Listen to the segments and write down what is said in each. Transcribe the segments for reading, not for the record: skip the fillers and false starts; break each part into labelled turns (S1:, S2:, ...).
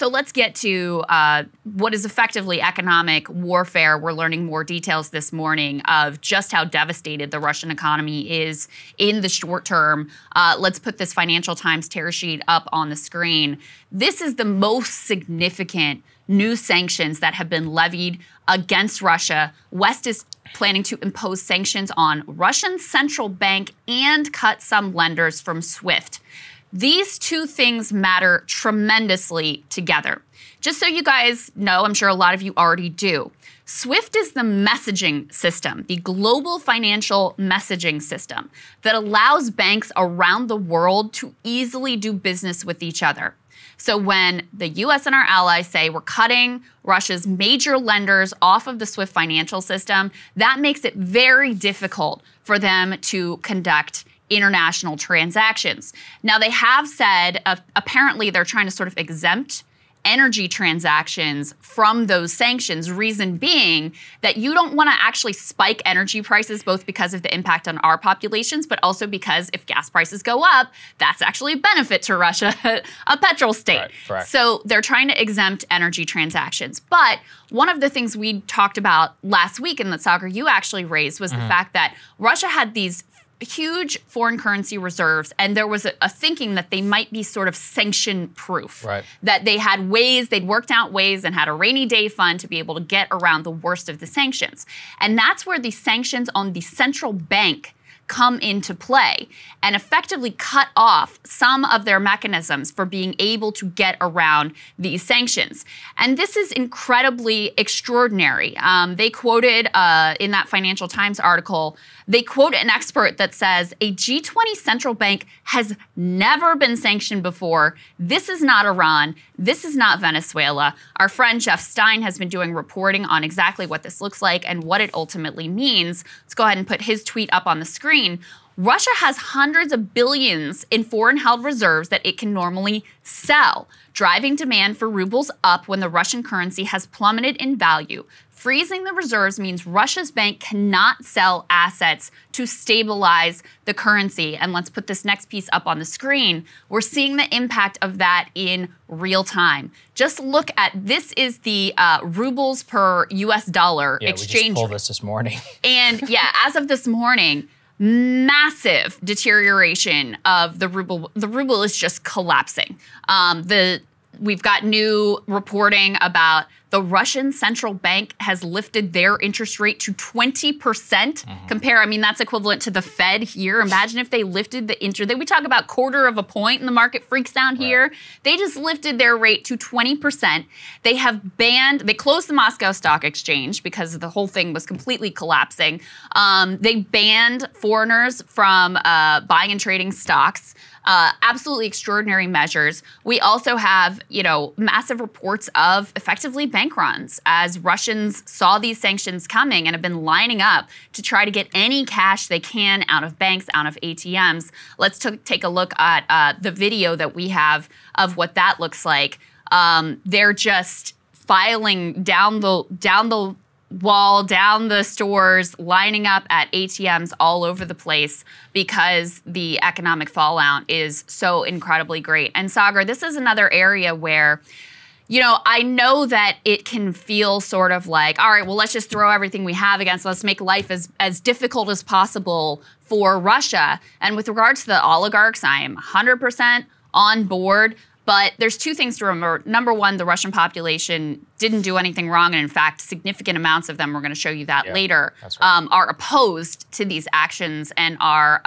S1: So let's get to what is effectively economic warfare. We're learning more details this morning of just how devastated the Russian economy is in the short term. Let's put this Financial Times tear sheet up on the screen. This is the most significant new sanctions that have been levied against Russia. West is planning to impose sanctions on Russian central bank and cut some lenders from SWIFT. These two things matter tremendously together. Just so you guys know, I'm sure a lot of you already do, SWIFT is the messaging system, the global financial messaging system that allows banks around the world to easily do business with each other. So when the US and our allies say we're cutting Russia's major lenders off of the SWIFT financial system, that makes it very difficult for them to conduct international transactions. Now, they have said apparently they're trying to sort of exempt energy transactions from those sanctions, reason being that you don't want to actually spike energy prices, both because of the impact on our populations, but also because if gas prices go up, that's actually a benefit to Russia, a petrol state.
S2: Right.
S1: So they're trying to exempt energy transactions. But one of the things we talked about last week and that Saagar, you actually raised was the fact that Russia had these huge foreign currency reserves, and there was a thinking that they might be sort of sanction proof.
S2: Right.
S1: That they had ways, they'd worked out ways and had a rainy day fund to be able to get around the worst of the sanctions. And that's where the sanctions on the central bank come into play and effectively cut off some of their mechanisms for being able to get around these sanctions. And this is incredibly extraordinary. They quoted in that Financial Times article, they quote an expert that says a G20 central bank has never been sanctioned before. This is not Iran. This is not Venezuela. Our friend Jeff Stein has been doing reporting on exactly what this looks like and what it ultimately means. Let's go ahead and put his tweet up on the screen. Russia has hundreds of billions in foreign-held reserves that it can normally sell, driving demand for rubles up when the Russian currency has plummeted in value. Freezing the reserves means Russia's bank cannot sell assets to stabilize the currency. And let's put this next piece up on the screen. We're seeing the impact of that in real time. Just look at, this is the rubles per US dollar exchange.
S2: We just pulled this morning.
S1: And yeah, as of this morning, massive deterioration of the ruble. The ruble is just collapsing. We've got new reporting about the Russian central bank has lifted their interest rate to 20%. I mean, that's equivalent to the Fed here. Imagine if they lifted the interest. We talk about quarter of a point and the market freaks down here. They just lifted their rate to 20%. They have they closed the Moscow Stock Exchange because the whole thing was completely collapsing. They banned foreigners from buying and trading stocks. Absolutely extraordinary measures. We also have, massive reports of effectively bank runs as Russians saw these sanctions coming and have been lining up to try to get any cash they can out of banks, out of ATMs. Let's take a look at the video that we have of what that looks like. They're just filing down the wall, down the stores, lining up at ATMs all over the place because the economic fallout is so incredibly great. And Saagar, this is another area where, I know that it can feel sort of like, all right, well, let's just throw everything we have against, let's make life as difficult as possible for Russia. And with regards to the oligarchs, I am 100% on board. But there's two things to remember. Number one, the Russian population didn't do anything wrong. And in fact, significant amounts of them, we're going to show you that later, are opposed to these actions and are,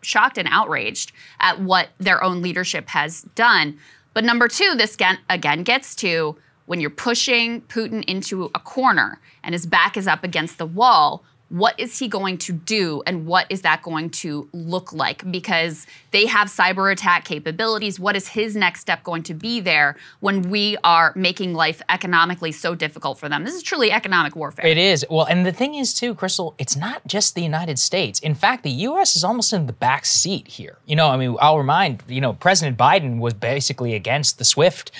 S1: shocked and outraged at what their own leadership has done. But number two, this again gets to when you're pushing Putin into a corner and his back is up against the wall, what is he going to do and what is that going to look like? Because they have cyber attack capabilities. What is his next step going to be there when we are making life economically so difficult for them? This is truly economic warfare.
S2: It is. Well, and the thing is too, Krystal, it's not just the United States. In fact, the U.S. is almost in the back seat here. I'll remind, President Biden was basically against the SWIFT,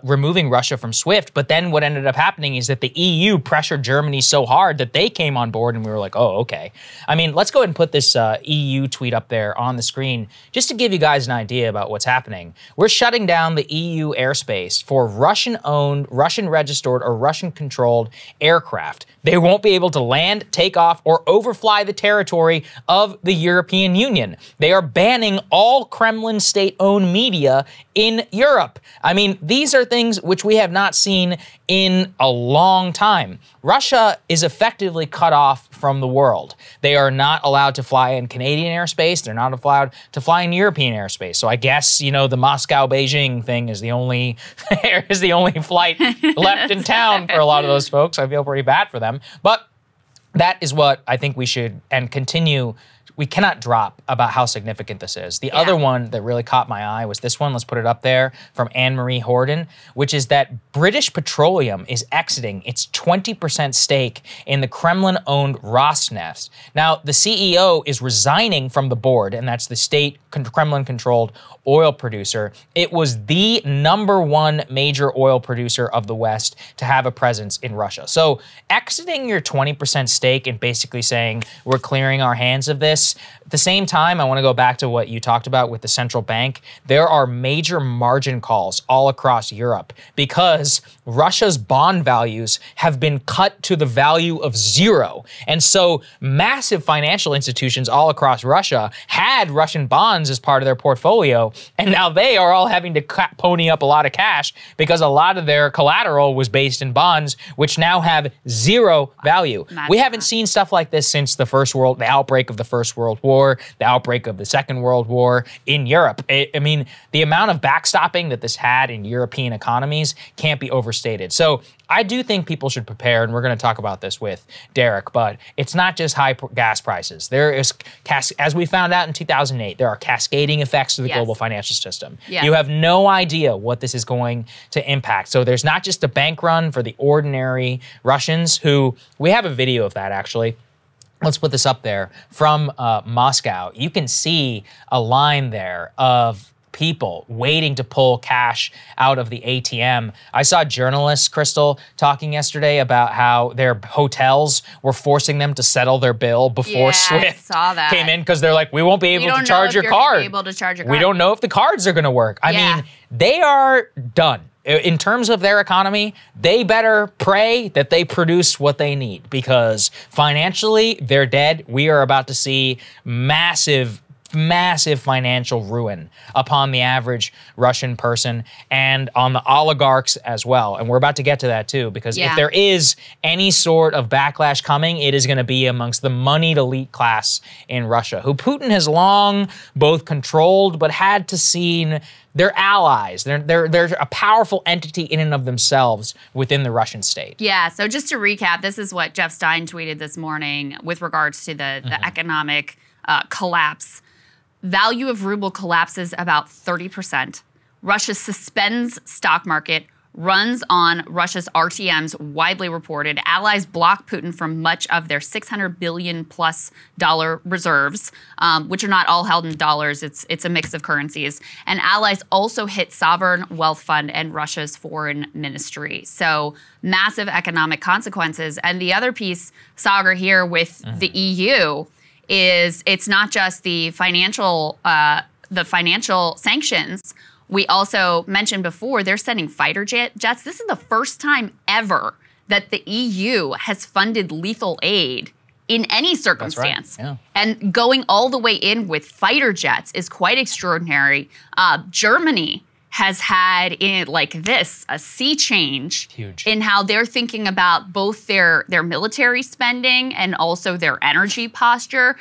S2: removing Russia from SWIFT. But then what ended up happening is that the EU pressured Germany so hard that they came on board and we were like, oh, okay. I mean, let's go ahead and put this EU tweet up there on the screen just to give you guys an idea about what's happening. We're shutting down the EU airspace for Russian-owned, Russian-registered, or Russian-controlled aircraft. They won't be able to land, take off, or overfly the territory of the European Union. They are banning all Kremlin state-owned media in Europe. I mean, these are things which we have not seen in a long time. Russia is effectively cut off from the world. They are not allowed to fly in Canadian airspace. They're not allowed to fly in European airspace. So I guess, you know, the Moscow-Beijing thing is the only flight left in town for a lot of those folks. I feel pretty bad for them. But that is what I think we should and continue. We cannot drop about how significant this is. The other one that really caught my eye was this one. Let's put it up there from Anne-Marie Horden, which is that British Petroleum is exiting its 20% stake in the Kremlin-owned Rosneft. Now, the CEO is resigning from the board, and that's the state Kremlin-controlled oil producer. It was the #1 major oil producer of the West to have a presence in Russia. So exiting your 20% stake and basically saying we're clearing our hands of this. At the same time, I want to go back to what you talked about with the central bank. There are major margin calls all across Europe because Russia's bond values have been cut to the value of 0. And so massive financial institutions all across Russia had Russian bonds as part of their portfolio. And now they are all having to pony up a lot of cash because a lot of their collateral was based in bonds, which now have 0 value. We haven't seen stuff like this since the outbreak of the First World War, the outbreak of the Second World War in Europe. I mean, the amount of backstopping that this had in European economies can't be overstated. So I do think people should prepare, and we're going to talk about this with Derek, but it's not just high gas prices. There is, as we found out in 2008, there are cascading effects to the global financial system. You have no idea what this is going to impact. So there's not just a bank run for the ordinary Russians who, we have a video of that actually. Let's put this up there from Moscow. You can see a line there of people waiting to pull cash out of the ATM. I saw journalists, Krystal, talking yesterday about how their hotels were forcing them to settle their bill before Swift came in because they're like, we won't be able to charge your card. We don't know if the cards are going to work. I mean, they are done. In terms of their economy, they better pray that they produce what they need because financially, they're dead. We are about to see massive financial ruin upon the average Russian person and on the oligarchs as well. And we're about to get to that too, because if there is any sort of backlash coming, it is going to be amongst the moneyed elite class in Russia, who Putin has long both controlled but had to see. They're allies. They're a powerful entity in and of themselves within the Russian state. Yeah, so just to recap, this is what Jeff Stein tweeted this morning with regards to the economic collapse. Value of ruble collapses about 30%. Russia suspends stock market, runs on Russia's RTMs, widely reported. Allies block Putin from much of their $600 billion plus reserves, which are not all held in dollars. It's a mix of currencies. And allies also hit sovereign wealth fund and Russia's foreign ministry. So massive economic consequences. And the other piece, Saagar, here with the EU is it's not just the financial sanctions. We also mentioned before, they're sending fighter jets. This is the first time ever that the EU has funded lethal aid in any circumstance. That's right. And going all the way in with fighter jets is quite extraordinary. Germany has had a sea change in how they're thinking about both their military spending and also their energy posture.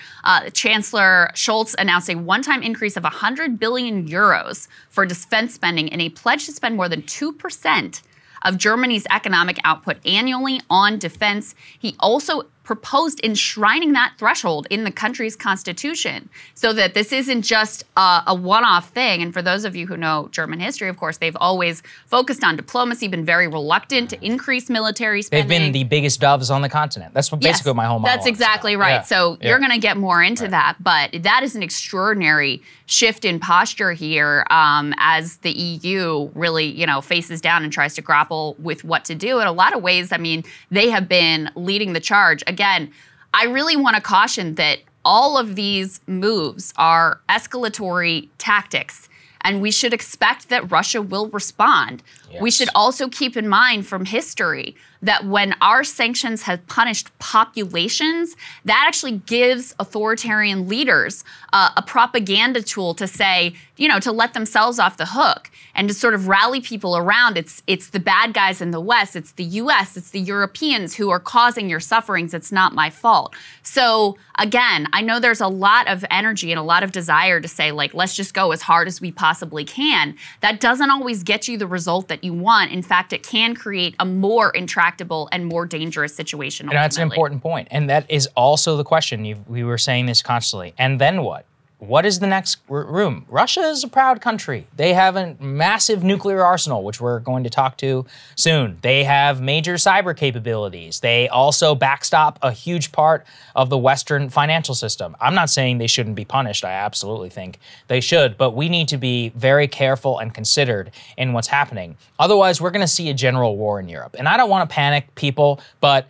S2: Chancellor Scholz announced a one-time increase of 100 billion euros for defense spending and a pledge to spend more than 2% of Germany's economic output annually on defense. He also proposed enshrining that threshold in the country's constitution so that this isn't just a one-off thing. And for those of you who know German history, of course, they've always focused on diplomacy, been very reluctant to increase military spending. They've been the biggest doves on the continent. That's basically what my whole monologue. That's exactly right. Yeah. So you're going to get more into that, but that is an extraordinary shift in posture here as the EU really, faces down and tries to grapple with what to do. In a lot of ways, I mean, they have been leading the charge. Again,
S1: I really want to caution that all of these moves are escalatory tactics, and we should expect that Russia will respond.
S2: Yes.
S1: We should also keep in mind from history that when our sanctions have punished populations, that actually gives authoritarian leaders a propaganda tool to say, to let themselves off the hook and to sort of rally people around. It's the bad guys in the West, it's the US, it's the Europeans who are causing your sufferings. It's not my fault. So again, I know there's a lot of energy and a lot of desire to say, like, let's just go as hard as we possibly can. That doesn't always get you the result that you want. In fact, it can create a more intractable and more dangerous situation.
S2: And that's an important point. And that is also the question. We were saying this constantly. And then what? What is the next room? Russia is a proud country. They have a massive nuclear arsenal, which we're going to talk to soon. They have major cyber capabilities. They also backstop a huge part of the Western financial system. I'm not saying they shouldn't be punished. I absolutely think they should, but we need to be very careful and considered in what's happening. Otherwise, we're going to see a general war in Europe. And I don't want to panic people, but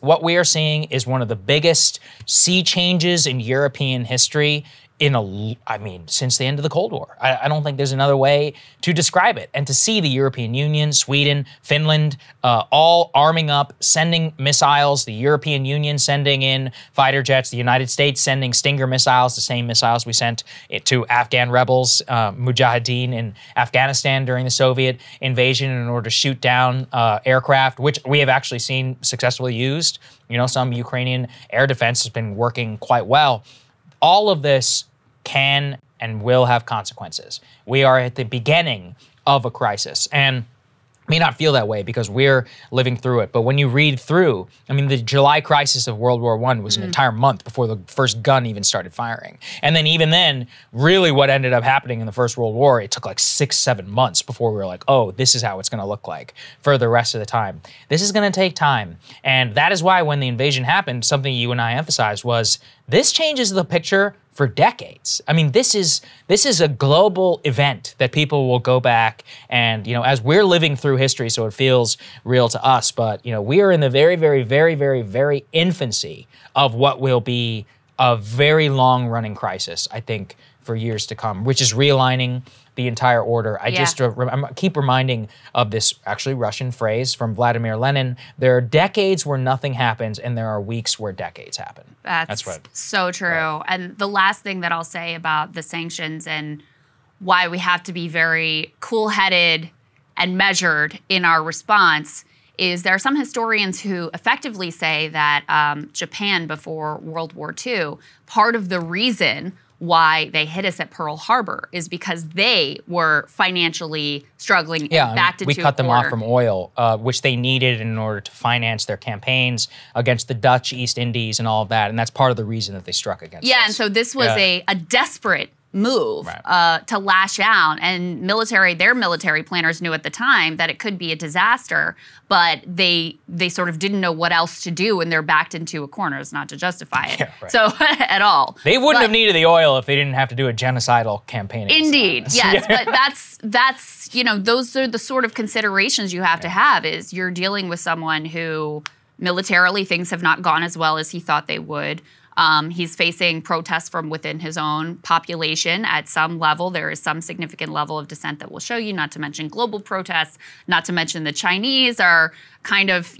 S2: what we are seeing is one of the biggest sea changes in European history since the end of the Cold War. I don't think there's another way to describe it. And to see the European Union, Sweden, Finland, all arming up, sending missiles, the European Union sending in fighter jets, the United States sending Stinger missiles, the same missiles we sent to Afghan rebels, Mujahideen in Afghanistan during the Soviet invasion in order to shoot down aircraft, which we have actually seen successfully used. Some Ukrainian air defense has been working quite well. All of this can and will have consequences. We are at the beginning of a crisis, and may not feel that way because we're living through it. But when you read through, the July crisis of World War I was an entire month before the first gun even started firing. And then even then, really what ended up happening in the First World War, it took like 6-7 months before we were like, oh, this is how it's going to look like for the rest of the time. This is going to take time. And that is why when the invasion happened, something you and I emphasized was this changes the picture for decades. This is a global event that people will go back and, as we're living through history, so it feels real to us, but, we are in the very, very, very, very, very infancy of what will be a very long-running crisis, I think, for years to come, which is realigning the entire order. I keep reminding of this actually Russian phrase from Vladimir Lenin. There are decades where nothing happens, and there are weeks where decades happen.
S1: That's right. So true. Right. And the last thing that I'll say about the sanctions and why we have to be very cool-headed and measured in our response is there are some historians who effectively say that Japan before World War II, part of the reason why they hit us at Pearl Harbor is because they were financially struggling and backed into
S2: we cut them off from oil, which they needed in order to finance their campaigns against the Dutch East Indies and all of that. And that's part of the reason that they struck against us.
S1: And so this was a desperate move to lash out, and their military planners knew at the time that it could be a disaster, but they sort of didn't know what else to do, and they're backed into a corner. It's not to justify it, so at all.
S2: They wouldn't have needed the oil if they didn't have to do a genocidal campaign.
S1: Indeed, yes, but that's those are the sort of considerations you have to have. Is you're dealing with someone who militarily things have not gone as well as he thought they would. He's facing protests from within his own population at some level. There is some significant level of dissent that we'll show you, not to mention global protests, not to mention the Chinese are kind of,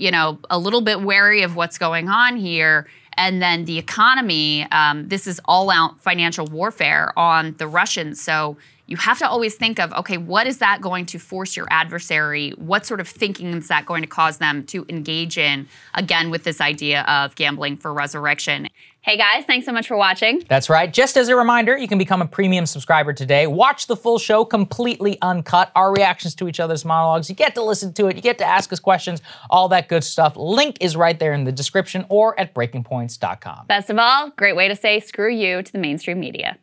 S1: a little bit wary of what's going on here. And then the economy, this is all-out financial warfare on the Russians. So you have to always think of, okay, what is that going to force your adversary? What sort of thinking is that going to cause them to engage in, again, with this idea of gambling for resurrection? Hey guys, thanks so much for watching.
S2: That's right. Just as a reminder, you can become a premium subscriber today. Watch the full show completely uncut, our reactions to each other's monologues. You get to listen to it. You get to ask us questions, all that good stuff. Link is right there in the description or at breakingpoints.com.
S1: Best of all, great way to say screw you to the mainstream media.